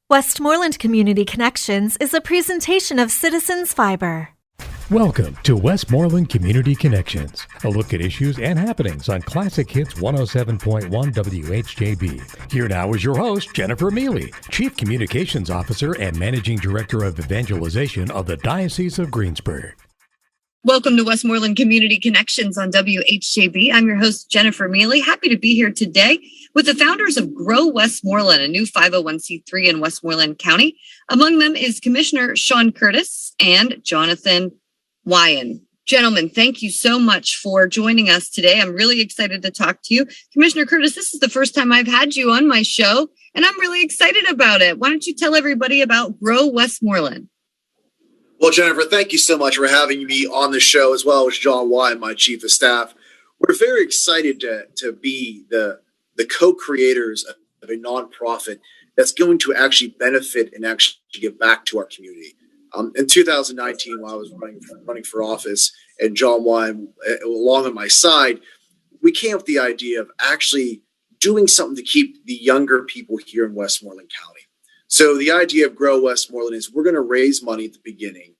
Westmoreland Community Connections is a presentation of Citizens Fiber. Welcome to Westmoreland Community Connections, a look at issues and happenings on Classic Hits 107.1 WHJB. Here now is your host, Jennifer Mealy, Chief Communications Officer and Managing Director of Evangelization of the Diocese of Greensburg. Welcome to Westmoreland Community Connections on WHJB. I'm your host, Jennifer Mealy. Happy to be here today with the founders of Grow Westmoreland, a new 501c3 in Westmoreland County. Among them is Commissioner Sean Curtis and Jonathan Wyan. Gentlemen, thank you so much for joining us today. I'm really excited to talk to you. Commissioner Curtis, this is the first time I've had you on my show, and I'm really excited about it. Why don't you tell everybody about Grow Westmoreland? Well, Jennifer, thank you so much for having me on the show, as well as John Wyan, my chief of staff. We're very excited to be the co-creators of a nonprofit that's going to actually benefit and actually give back to our community. In 2019, while I was running for office, and John Wyan along on my side, we came up with the idea of actually doing something to keep the younger people here in Westmoreland County. So the idea of Grow Westmoreland is we're going to raise money at the beginning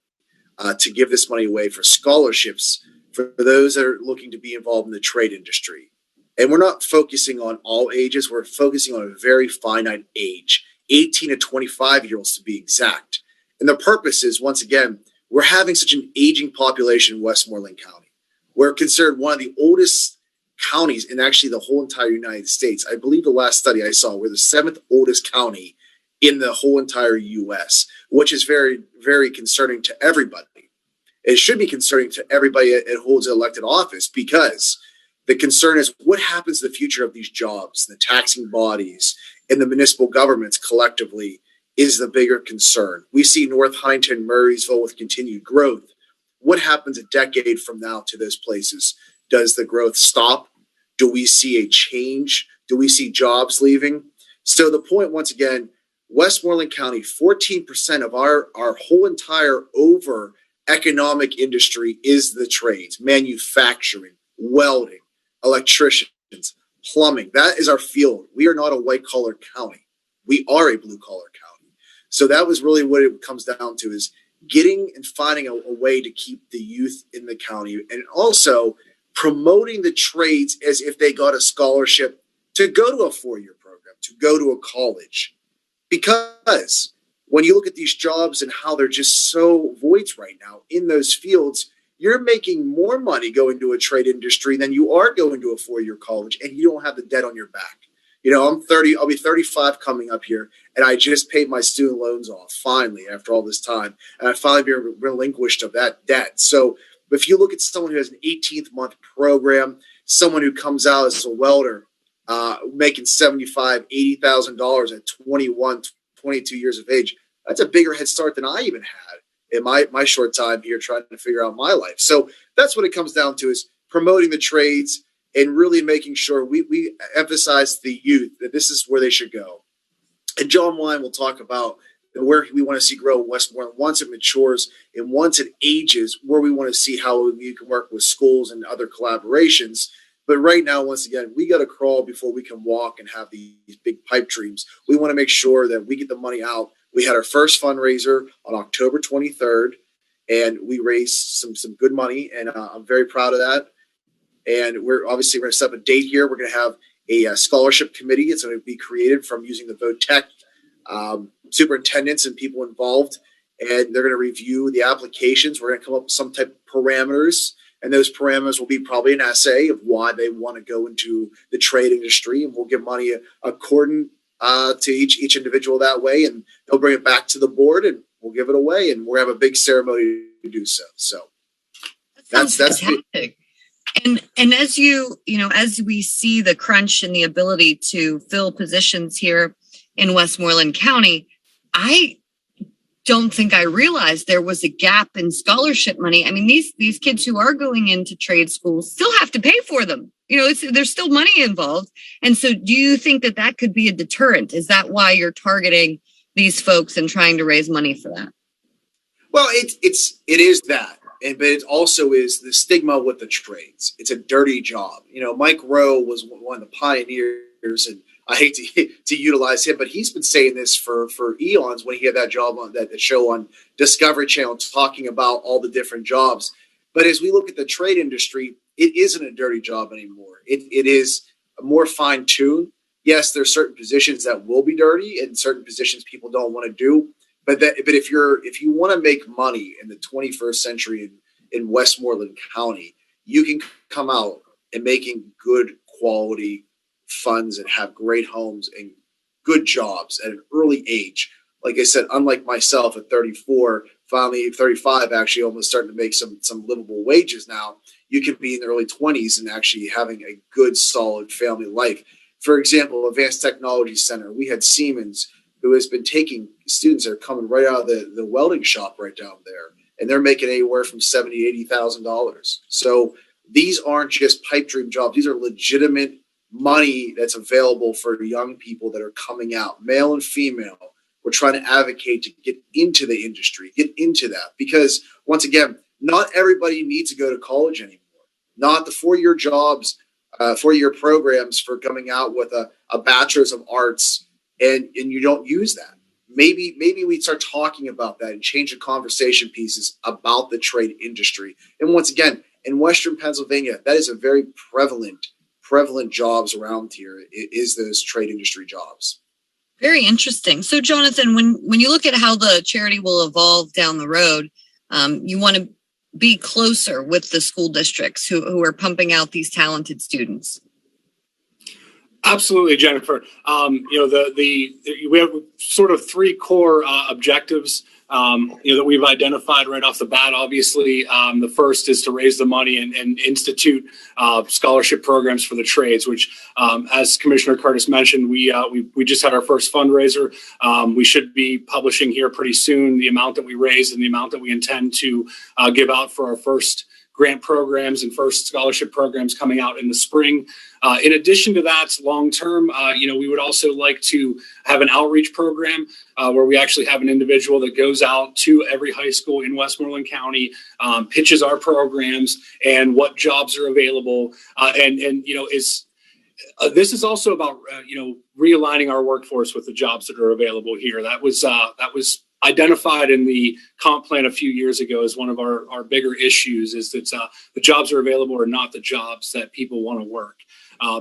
to give this money away for scholarships for those that are looking to be involved in the trade industry. And we're not focusing on all ages. We're focusing on a very finite age, 18 to 25-year-olds to be exact. And the purpose is, once again, we're having such an aging population in Westmoreland County. We're considered one of the oldest counties in actually the whole entire United States. I believe the last study I saw, we're the 7th oldest county in the whole entire U.S., which is very, very concerning to everybody. It should be concerning to everybody that holds an elected office, because the concern is what happens to the future of these jobs, the taxing bodies, and the municipal governments collectively is the bigger concern. We see North Huntington, Murraysville with continued growth. What happens a decade from now to those places? Does the growth stop? Do we see a change? Do we see jobs leaving? So the point, once again, Westmoreland County, 14% of our whole entire over economic industry is the trades, manufacturing, welding, electricians, plumbing. That is our field. We are not a white collar county. We are a blue collar county. So that was really what it comes down to, is getting and finding a way to keep the youth in the county, and also promoting the trades as if they got a scholarship to go to a 4-year program, to go to a college. Because when you look at these jobs and how they're just so voids right now in those fields, you're making more money going to a trade industry than you are going to a 4-year college, and you don't have the debt on your back. You know, I'm 30, I'll be 35 coming up here, and I just paid my student loans off finally after all this time, and I finally been relinquished of that debt. So if you look at someone who has an 18th month program, someone who comes out as a welder, making $75,000, $80,000 at 21, 22 years of age, that's a bigger head start than I even had in my short time here trying to figure out my life. So that's what it comes down to, is promoting the trades and really making sure we emphasize the youth, that this is where they should go. And John Wyan will talk about where we want to see Grow Westmoreland once it matures and once it ages, where we want to see how we can work with schools and other collaborations. But right now, once again, we got to crawl before we can walk and have these big pipe dreams. We want to make sure that we get the money out. We had our first fundraiser on October 23rd, and we raised some good money, and I'm very proud of that. And we're going to set up a date here. We're going to have a scholarship committee. It's going to be created from using the Vote Tech superintendents and people involved, and they're going to review the applications. We're going to come up with some type of parameters. And those parameters will be probably an essay of why they want to go into the trade industry. And we'll give money according to each individual that way. And they'll bring it back to the board, and we'll give it away. And we'll have a big ceremony to do so. So that's fantastic. And as as we see the crunch and the ability to fill positions here in Westmoreland County, I don't think I realized there was a gap in scholarship money. I mean, these kids who are going into trade schools still have to pay for them. There's still money involved. And so do you think that could be a deterrent? Is that why you're targeting these folks and trying to raise money for that? Well, it is that. But it also is the stigma with the trades. It's a dirty job. Mike Rowe was one of the pioneers, and I hate to utilize him, but he's been saying this for eons when he had that job on that show on Discovery Channel talking about all the different jobs. But as we look at the trade industry, it isn't a dirty job anymore. It is more fine-tuned. Yes, there's certain positions that will be dirty and certain positions people don't want to do. But if you want to make money in the 21st century in Westmoreland County, you can come out and making good quality funds and have great homes and good jobs at an early age. Like I said, unlike myself at 34, finally 35, actually almost starting to make some livable wages now, you can be in the early 20s and actually having a good, solid family life. For example, Advanced Technology Center, we had Siemens, who has been taking students that are coming right out of the welding shop right down there, and they're making anywhere from $70,000 to $80,000. So these aren't just pipe dream jobs. These are legitimate money that's available for young people that are coming out, male and female. We're trying to advocate to get into the industry, get into that. Because once again, not everybody needs to go to college anymore. Not the 4-year jobs, 4-year programs for coming out with a bachelor's of arts and you don't use that. Maybe we start talking about that and change the conversation pieces about the trade industry. And once again, in Western Pennsylvania, that is a very prevalent jobs around here is those trade industry jobs. Very interesting. So, Jonathan, when you look at how the charity will evolve down the road, you want to be closer with the school districts who are pumping out these talented students. Absolutely, Jennifer. We have sort of 3 core objectives that we've identified right off the bat. Obviously, the first is to raise the money and institute scholarship programs for the trades, which, as Commissioner Curtis mentioned, we just had our first fundraiser. We should be publishing here pretty soon the amount that we raised and the amount that we intend to give out for our first grant programs and first scholarship programs coming out in the spring. In addition to that, long term, we would also like to have an outreach program where we actually have an individual that goes out to every high school in Westmoreland County, pitches our programs and what jobs are available, this is also about realigning our workforce with the jobs that are available here. That was identified in the comp plan a few years ago as one of our bigger issues, is that the jobs are available are not the jobs that people want to work.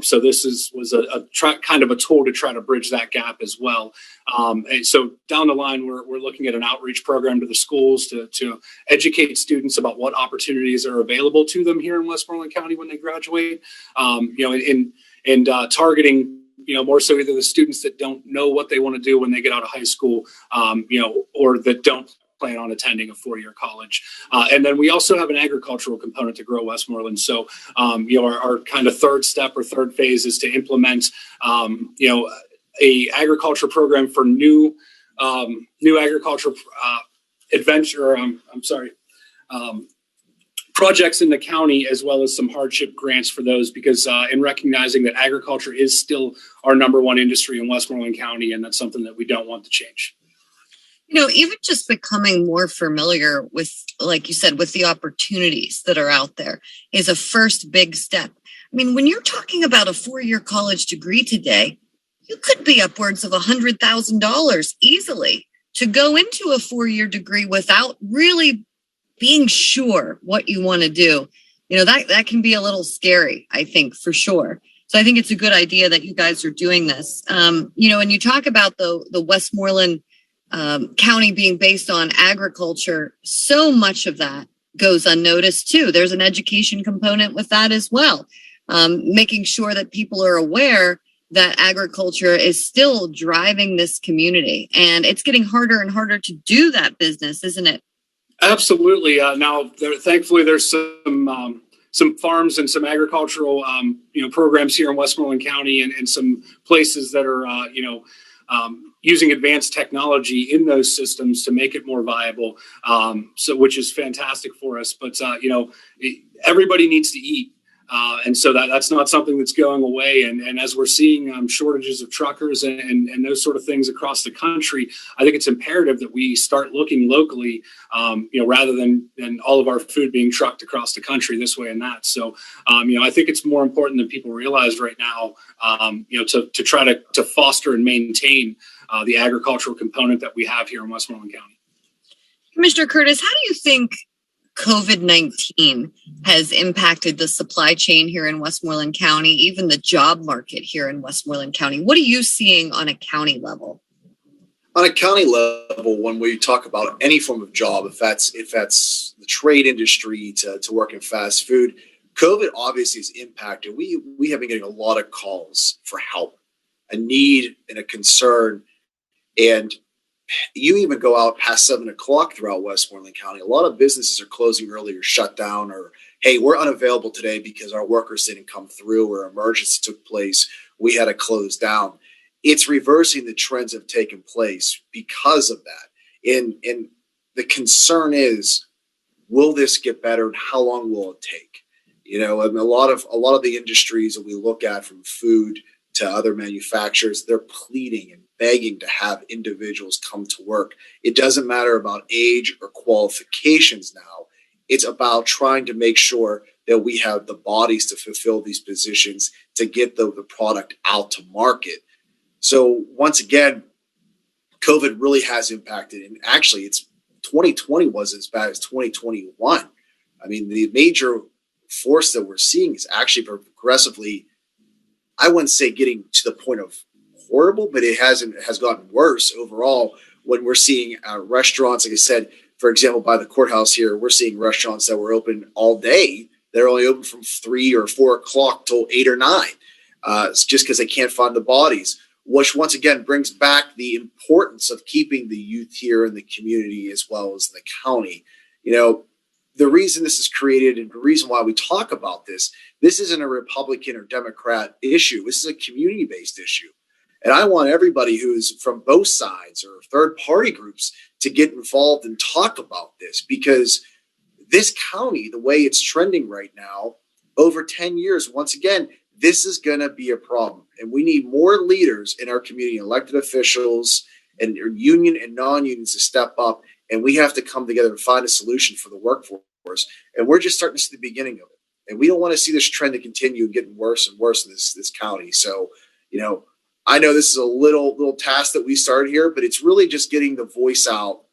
So this was a kind of a tool to try to bridge that gap as well. And so down the line, we're looking at an outreach program to the schools to educate students about what opportunities are available to them here in Westmoreland County when they graduate. And targeting more so either the students that don't know what they want to do when they get out of high school, or that don't plan on attending a 4-year college. And then we also have an agricultural component to Grow Westmoreland. So, our kind of third step or third phase is to implement, a agriculture program for new agriculture projects in the county, as well as some hardship grants for those, because in recognizing that agriculture is still our number one industry in Westmoreland County, and that's something that we don't want to change. Even just becoming more familiar with, like you said, with the opportunities that are out there is a first big step. I mean, when you're talking about a 4-year college degree today, you could be upwards of $100,000 easily to go into a 4-year degree without really being sure what you want to do. That can be a little scary, I think, for sure. So I think it's a good idea that you guys are doing this. And you talk about the Westmoreland County being based on agriculture, so much of that goes unnoticed too. There's an education component with that as well. Making sure that people are aware that agriculture is still driving this community, and it's getting harder and harder to do that business, isn't it? Absolutely. Now, thankfully, there's some farms and some agricultural, programs here in Westmoreland County, and some places that are, using advanced technology in those systems to make it more viable. Which is fantastic for us. But everybody needs to eat. And so that's not something that's going away. And as we're seeing shortages of truckers and those sort of things across the country, I think it's imperative that we start looking locally, rather than all of our food being trucked across the country this way and that. So, I think it's more important than people realize right now, to try to foster and maintain the agricultural component that we have here in Westmoreland County. Commissioner Curtis, how do you think COVID-19 has impacted the supply chain here in Westmoreland County, even the job market here in Westmoreland County? What are you seeing on a county level? On a county level, when we talk about any form of job, if that's the trade industry to work in fast food, COVID obviously has impacted. We have been getting a lot of calls for help, a need and a concern. And you even go out past 7 o'clock throughout Westmoreland County. A lot of businesses are closing early or shut down, or, hey, we're unavailable today because our workers didn't come through or emergency took place. We had to close down. It's reversing the trends that have taken place because of that. And the concern is, will this get better and how long will it take? A lot of the industries that we look at, from food to other manufacturers, they're pleading and begging to have individuals come to work. It doesn't matter about age or qualifications now. It's about trying to make sure that we have the bodies to fulfill these positions, to get the product out to market. So once again, COVID really has impacted. And actually, it's 2020 was as bad as 2021. I mean, the major force that we're seeing is actually progressively, I wouldn't say getting to the point of horrible, but it has gotten worse overall when we're seeing restaurants, like I said, for example, by the courthouse here, we're seeing restaurants that were open all day. They're only open from 3 or 4 o'clock till 8 or 9. It's just because they can't find the bodies, which once again brings back the importance of keeping the youth here in the community as well as the county. The reason this is created and the reason why we talk about this isn't a Republican or Democrat issue. This is a community-based issue. And I want everybody who's from both sides or third-party groups to get involved and talk about this, because this county, the way it's trending right now, over 10 years, once again, this is going to be a problem. And we need more leaders in our community, elected officials and union and non-unions, to step up. And we have to come together and find a solution for the workforce. And we're just starting to see the beginning of it. And we don't want to see this trend to continue and getting worse and worse in this county. So, I know this is a little task that we started here, but it's really just getting the voice out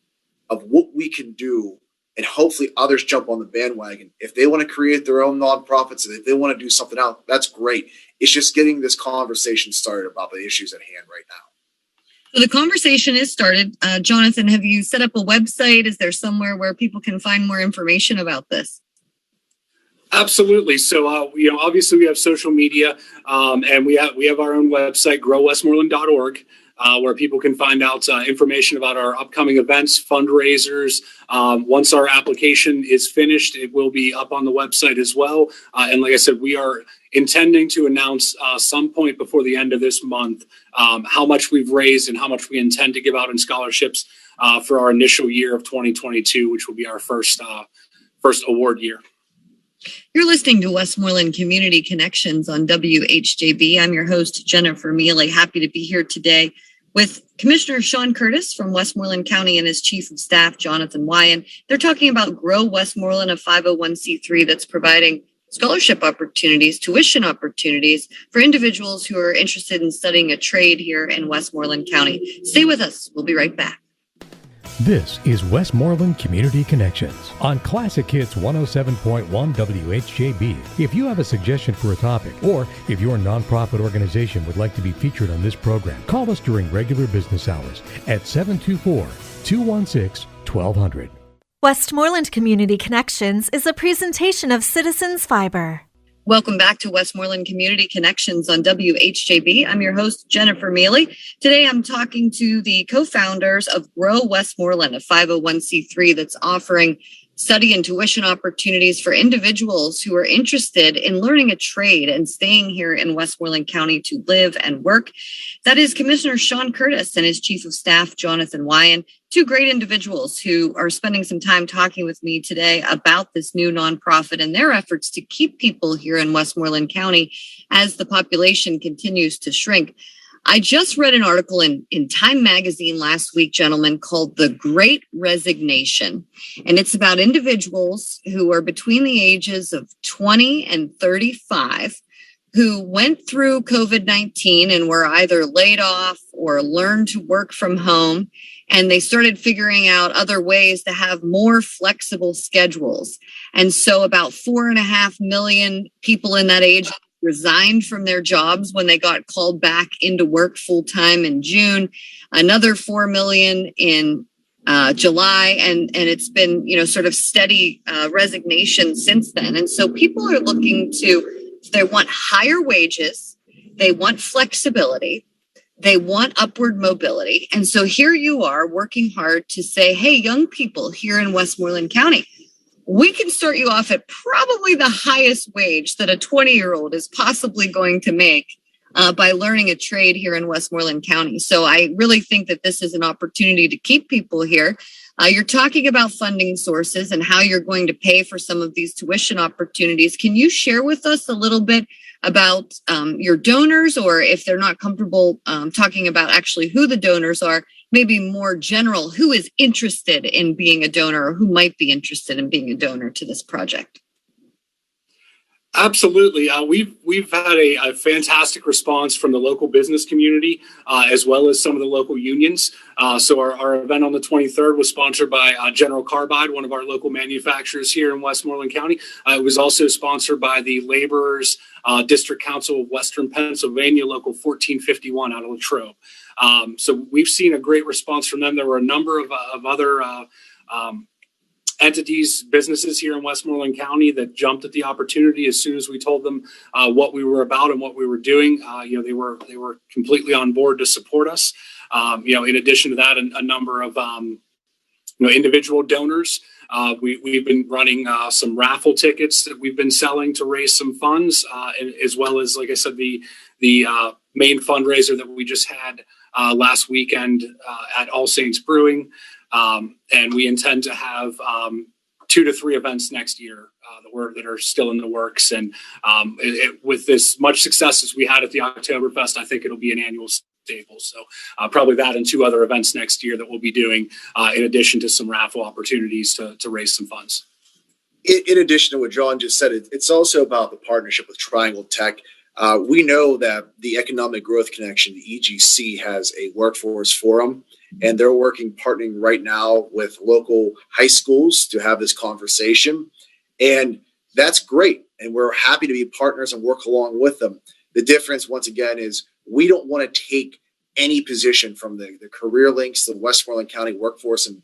of what we can do, and hopefully others jump on the bandwagon. If they want to create their own nonprofits and if they want to do something else, that's great. It's just getting this conversation started about the issues at hand right now. So the conversation is started. Jonathan, have you set up a website? Is there somewhere where people can find more information about this? Absolutely. So, obviously we have social media, and we have our own website, growwestmoreland.org, where people can find out information about our upcoming events, fundraisers. Once our application is finished, it will be up on the website as well. And like I said, we are intending to announce some point before the end of this month how much we've raised and how much we intend to give out in scholarships for our initial year of 2022, which will be our first award year. You're listening to Westmoreland Community Connections on WHJB. I'm your host, Jennifer Mealy. Happy to be here today with Commissioner Sean Curtis from Westmoreland County and his Chief of Staff, Jonathan Wyan. They're talking about Grow Westmoreland, a 501c3 that's providing scholarship opportunities, tuition opportunities for individuals who are interested in studying a trade here in Westmoreland County. Stay with us. We'll be right back. This is Westmoreland Community Connections on Classic Hits 107.1 WHJB. If you have a suggestion for a topic, or if your nonprofit organization would like to be featured on this program, call us during regular business hours at 724-216-1200. Westmoreland Community Connections is a presentation of Citizens Fiber. Welcome back to Westmoreland Community Connections on WHJB. I'm your host, Jennifer Mealy. Today, I'm talking to the co-founders of Grow Westmoreland, a 501c3 that's offering study and tuition opportunities for individuals who are interested in learning a trade and staying here in Westmoreland County to live and work. That is Commissioner Sean Curtis and his Chief of Staff, Jonathan Wyan, two great individuals who are spending some time talking with me today about this new nonprofit and their efforts to keep people here in Westmoreland County as the population continues to shrink. I just read an article in Time magazine last week, gentlemen, called The Great Resignation. And it's about individuals who are between the ages of 20 and 35 who went through COVID-19 and were either laid off or learned to work from home. And they started figuring out other ways to have more flexible schedules. And so about 4.5 million people in that age resigned from their jobs when they got called back into work full time in June, another 4 million in July, and it's been, sort of steady resignation since then. And so people are looking they want higher wages, they want flexibility, they want upward mobility. And so here you are working hard to say, hey, young people here in Westmoreland County, we can start you off at probably the highest wage that a 20-year-old is possibly going to make by learning a trade here in Westmoreland County. So I really think that this is an opportunity to keep people here. You're talking about funding sources and how you're going to pay for some of these tuition opportunities. Can you share with us a little bit about your donors, or if they're not comfortable talking about actually who the donors are, maybe more general, who is interested in being a donor or who might be interested in being a donor to this project? Absolutely. We've had a fantastic response from the local business community, as well as some of the local unions. So our event on the 23rd was sponsored by General Carbide, one of our local manufacturers here in Westmoreland County. It was also sponsored by the Laborers District Council of Western Pennsylvania, Local 1451 out of Latrobe. So we've seen a great response from them. There were a number of other entities, businesses here in Westmoreland County that jumped at the opportunity as soon as we told them what we were about and what we were doing. They were completely on board to support us. In addition to that, a number of individual donors. We've been running some raffle tickets that we've been selling to raise some funds, as well as, like I said, the main fundraiser that we just had last weekend at All Saints Brewing. And we intend to have 2 to 3 events next year that are still in the works. And with as much success as we had at the Oktoberfest, I think it'll be an annual staple. So probably that and 2 other events next year that we'll be doing, in addition to some raffle opportunities to raise some funds. In addition to what John just said, it's also about the partnership with Triangle Tech. We know that the Economic Growth Connection, the EGC, has a workforce forum, and they're partnering right now with local high schools to have this conversation. And that's great. And we're happy to be partners and work along with them. The difference, once again, is we don't want to take any position from the career links, the Westmoreland County Workforce and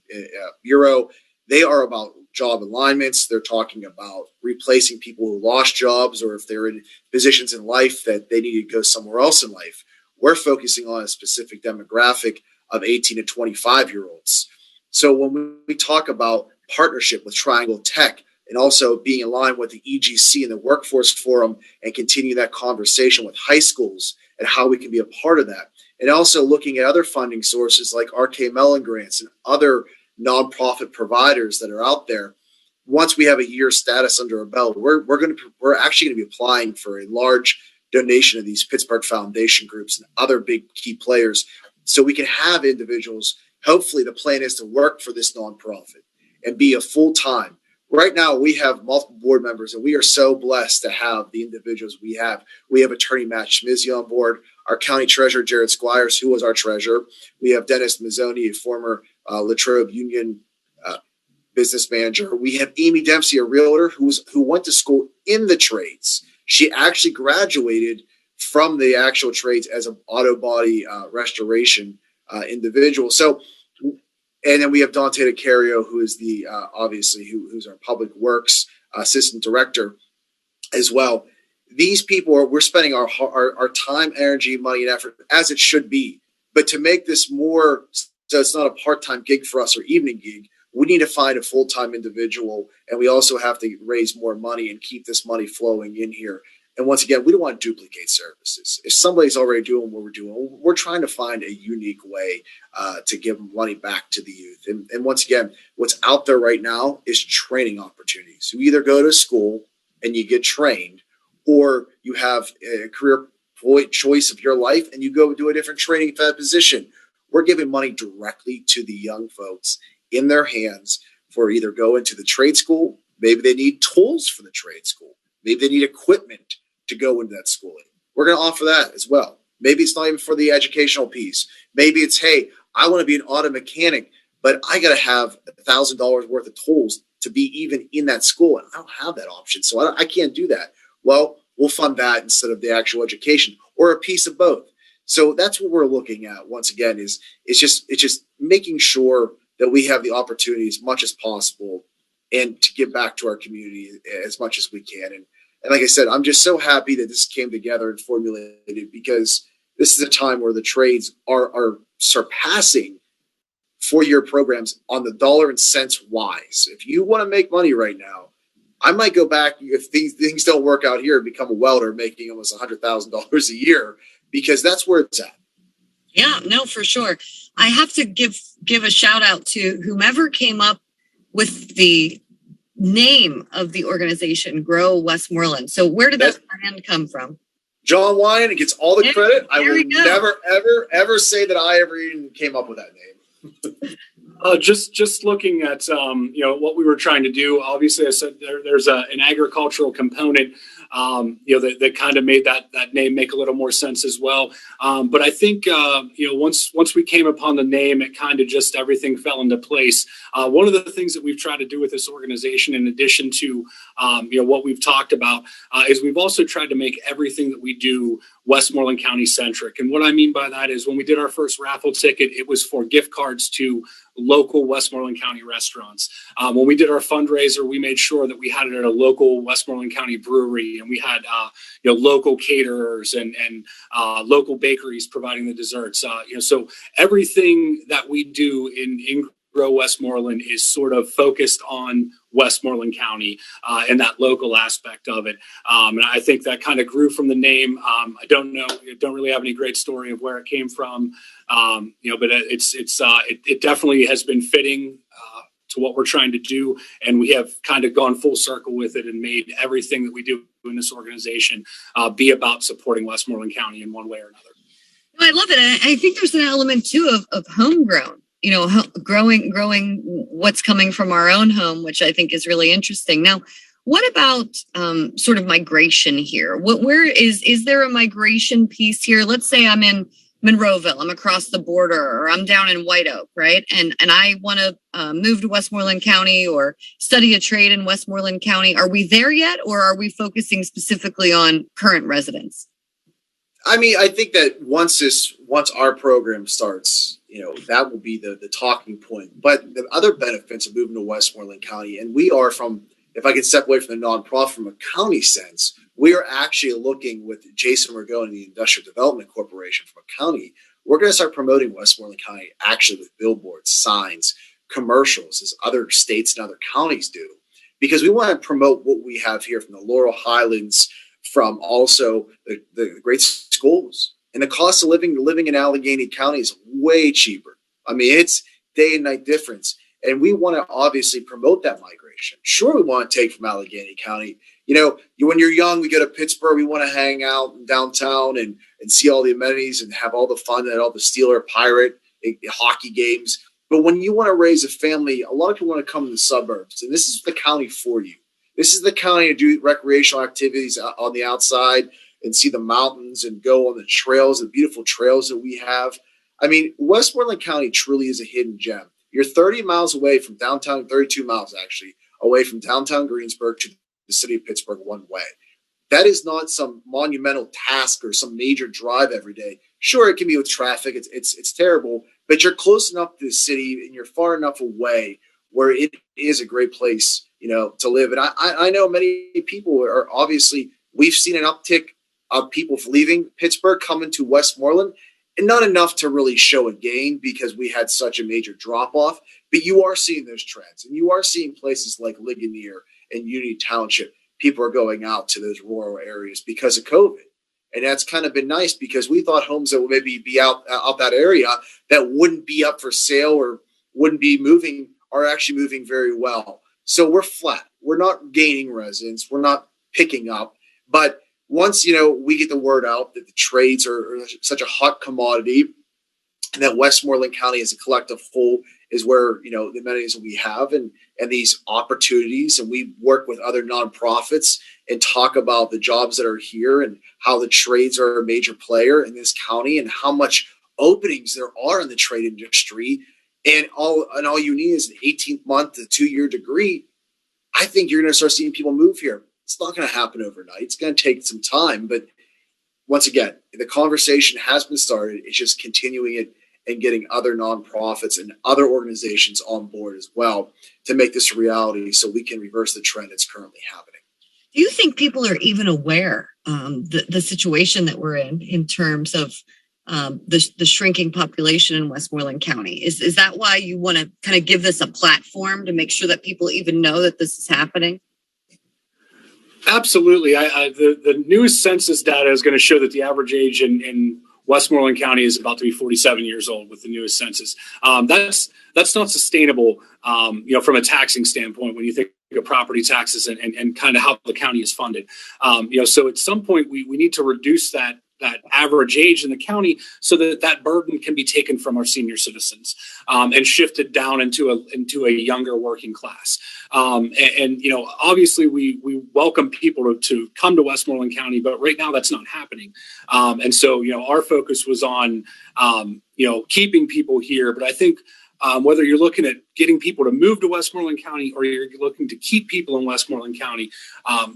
Bureau. They are about job alignments. They're talking about replacing people who lost jobs, or if they're in positions in life that they need to go somewhere else in life. We're focusing on a specific demographic of 18 to 25-year-olds. So when we talk about partnership with Triangle Tech and also being in line with the EGC and the Workforce Forum and continue that conversation with high schools and how we can be a part of that, and also looking at other funding sources like RK Mellon grants and other nonprofit providers that are out there. Once we have a year status under our belt, we're actually going to be applying for a large donation of these Pittsburgh Foundation groups and other big key players, so we can have individuals. Hopefully the plan is to work for this nonprofit and be a full-time. Right now we have multiple board members, and we are so blessed to have the individuals we have. We have attorney Matt Schmizzi on board, our county treasurer Jared Squires, who was our treasurer. We have Dennis Mazzoni, a former Latrobe Union business manager. We have Amy Dempsey, a realtor who went to school in the trades. She actually graduated from the actual trades as an auto body restoration individual. So, and then we have Dante DiCario, who is the obviously who's our public works assistant director as well. These people we're spending our time, energy, money, and effort as it should be. But to make this more, so it's not a part-time gig for us or evening gig, we need to find a full-time individual, and we also have to raise more money and keep this money flowing in here. And once again, we don't want to duplicate services. If somebody's already doing what we're doing, we're trying to find a unique way to give money back to the youth. And once again, what's out there right now is training opportunities. You either go to school and you get trained, or you have a career choice of your life and you go do a different training for that position. We're giving money directly to the young folks in their hands for either go into the trade school. Maybe they need tools for the trade school. Maybe they need equipment to go into that schooling. We're going to offer that as well. Maybe it's not even for the educational piece. Maybe it's, hey, I want to be an auto mechanic, but I got to have $1,000 worth of tools to be even in that school. And I don't have that option. So I can't do that. Well, we'll fund that instead of the actual education, or a piece of both. So that's what we're looking at. Once again, is it's just making sure that we have the opportunity as much as possible and to give back to our community as much as we can. And like I said, I'm just so happy that this came together and formulated, because this is a time where the trades are surpassing four-year programs on the dollar and cents wise. If you want to make money right now, I might go back, if things don't work out here, and become a welder making almost $100,000 a year, because that's where it's at. Yeah, no, for sure. I have to give a shout out to whomever came up with the name of the organization, Grow Westmoreland. So where did that brand come from? John Wyan gets all the credit. I will never, ever say that I ever even came up with that name. Just looking at what we were trying to do. Obviously, I said there's an agricultural component that kind of made that name make a little more sense as well. But I think once we came upon the name, it kind of just everything fell into place. One of the things that we've tried to do with this organization, in addition to what we've talked about, is we've also tried to make everything that we do Westmoreland County centric. And what I mean by that is, when we did our first raffle ticket, it was for gift cards to local Westmoreland County restaurants. When we did our fundraiser, we made sure that we had it at a local Westmoreland County brewery, and we had local caterers and local bakeries providing the desserts. So everything that we do in Grow Westmoreland is sort of focused on Westmoreland County and that local aspect of it. And I think that kind of grew from the name. I don't really have any great story of where it came from, but it definitely has been fitting to what we're trying to do. And we have kind of gone full circle with it and made everything that we do in this organization be about supporting Westmoreland County in one way or another. I love it. I think there's an element too of homegrown. Growing what's coming from our own home, which I think is really interesting. Now, what about sort of migration here? Where is there a migration piece here? Let's say I'm in Monroeville, I'm across the border, or I'm down in White Oak, right? And I want to move to Westmoreland County or study a trade in Westmoreland County. Are we there yet, or are we focusing specifically on current residents? I mean, I think that once our program starts, that will be the talking point. But the other benefits of moving to Westmoreland County, and we are if I could step away from the nonprofit from a county sense, we are actually looking with Jason Margone and the Industrial Development Corporation from a county. We're going to start promoting Westmoreland County actually with billboards, signs, commercials, as other states and other counties do, because we want to promote what we have here from the Laurel Highlands, from also the great schools. And the cost of living in Allegheny County is way cheaper. I mean, it's day and night difference. And we want to obviously promote that migration. Sure, we want to take from Allegheny County. When you're young, we go to Pittsburgh, we want to hang out in downtown and see all the amenities and have all the fun at all the Steeler Pirate hockey games. But when you want to raise a family, a lot of people want to come to the suburbs. And this is the county for you. This is the county to do recreational activities on the outside and see the mountains and go on the trails, the beautiful trails that we have. I mean, Westmoreland County truly is a hidden gem. You're 30 miles away from downtown, 32 miles actually, away from downtown Greensburg to the city of Pittsburgh one way. That is not some monumental task or some major drive every day. Sure, it can be with traffic. It's terrible, but you're close enough to the city and you're far enough away where it is a great place, to live. And I know many people are obviously, we've seen an uptick of people leaving Pittsburgh, coming to Westmoreland. and not enough to really show a gain because we had such a major drop off. But you are seeing those trends, and you are seeing places like Ligonier and Unity Township. People are going out to those rural areas because of COVID. And that's kind of been nice because we thought homes that would maybe be out that area that wouldn't be up for sale or wouldn't be moving are actually moving very well. So we're flat. We're not gaining residents. We're not picking up. But once, we get the word out that the trades are such a hot commodity and that Westmoreland County as a collective whole is where, the amenities that we have and these opportunities. And we work with other nonprofits and talk about the jobs that are here and how the trades are a major player in this county and how much openings there are in the trade industry. And all you need is an 18th month, a 2-year degree. I think you're going to start seeing people move here. It's not going to happen overnight. It's going to take some time. But once again, the conversation has been started. It's just continuing it and getting other nonprofits and other organizations on board as well to make this a reality so we can reverse the trend that's currently happening. Do you think people are even aware the situation that we're in terms of the shrinking population in Westmoreland County? Is that why you want to kind of give this a platform to make sure that people even know that this is happening? Absolutely. The newest census data is going to show that the average age in Westmoreland County is about to be 47 years old with the newest census. That's not sustainable, from a taxing standpoint when you think of property taxes and kind of how the county is funded. So at some point we need to reduce that average age in the county so that burden can be taken from our senior citizens and shifted down into a younger working class. Obviously we welcome people to come to Westmoreland County, but right now that's not happening. And so, our focus was on, keeping people here. But I think whether you're looking at getting people to move to Westmoreland County or you're looking to keep people in Westmoreland County,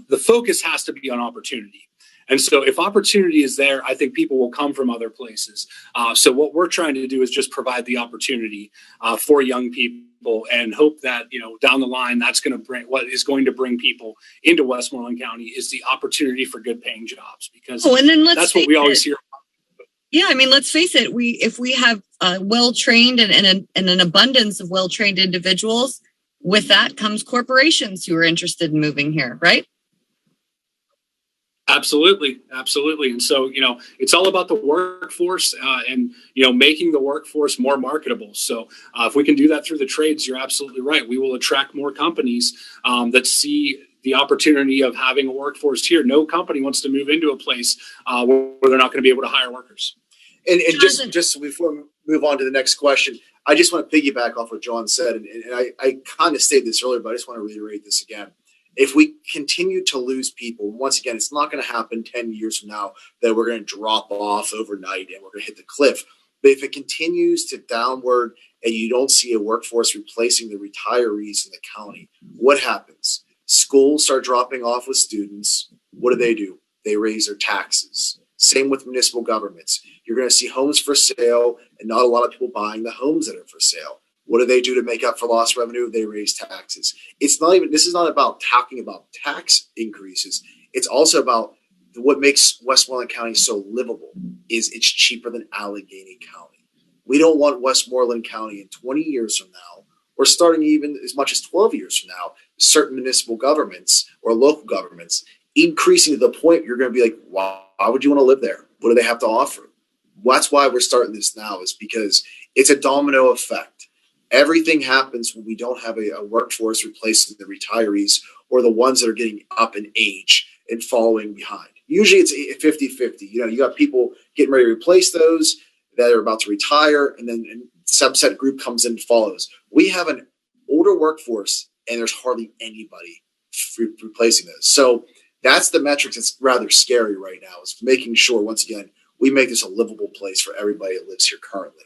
the focus has to be on opportunity. And so if opportunity is there, I think people will come from other places. So what we're trying to do is just provide the opportunity for young people and hope that, down the line, that's going to bring what is going to bring people into Westmoreland County is the opportunity for good paying jobs, because that's what we always hear. Yeah, let's face it. If we have well-trained and an abundance of well-trained individuals, with that comes corporations who are interested in moving here, right? Absolutely. And so, it's all about the workforce and making the workforce more marketable. So if we can do that through the trades, you're absolutely right. We will attract more companies that see the opportunity of having a workforce here. No company wants to move into a place where they're not going to be able to hire workers. And just before we move on to the next question, I just want to piggyback off what John said. And I kind of stated this earlier, but I just want to reiterate this again. If we continue to lose people, once again, it's not going to happen 10 years from now that we're going to drop off overnight and we're going to hit the cliff. But if it continues to downward and you don't see a workforce replacing the retirees in the county, what happens? Schools start dropping off with students. What do? They raise their taxes. Same with municipal governments. You're going to see homes for sale and not a lot of people buying the homes that are for sale. What do they do to make up for lost revenue? They raise taxes. This is not about talking about tax increases. It's also about what makes Westmoreland County so livable is it's cheaper than Allegheny County. We don't want Westmoreland County in 20 years from now, or starting even as much as 12 years from now, certain municipal governments or local governments increasing to the point you're going to be like, why would you want to live there? What do they have to offer? That's why we're starting this now, is because it's a domino effect. Everything happens when we don't have a workforce replacing the retirees or the ones that are getting up in age and following behind. Usually it's 50-50. You got people getting ready to replace those that are about to retire, and then a subset group comes in and follows. We have an older workforce, and there's hardly anybody replacing those. So that's the metrics that's rather scary right now, is making sure, once again, we make this a livable place for everybody that lives here currently.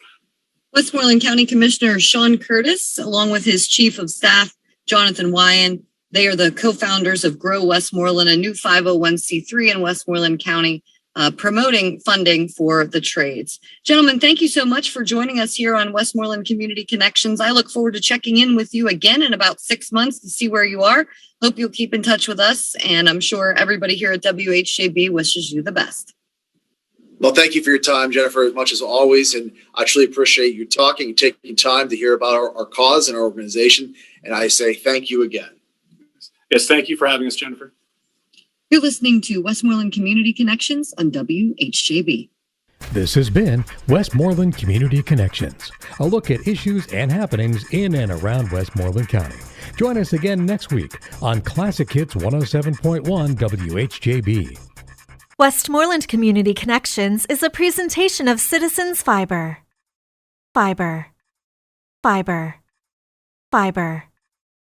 Westmoreland County Commissioner Sean Curtis, along with his Chief of Staff, Jonathan Wyan, they are the co-founders of Grow Westmoreland, a new 501c3 in Westmoreland County, promoting funding for the trades. Gentlemen, thank you so much for joining us here on Westmoreland Community Connections. I look forward to checking in with you again in about 6 months to see where you are. Hope you'll keep in touch with us, and I'm sure everybody here at WHJB wishes you the best. Well, thank you for your time, Jennifer, as much as always. And I truly appreciate you talking and taking time to hear about our cause and our organization. And I say thank you again. Yes, thank you for having us, Jennifer. You're listening to Westmoreland Community Connections on WHJB. This has been Westmoreland Community Connections, a look at issues and happenings in and around Westmoreland County. Join us again next week on Classic Hits 107.1 WHJB. Westmoreland Community Connections is a presentation of Citizens Fiber. Fiber. Fiber. Fiber.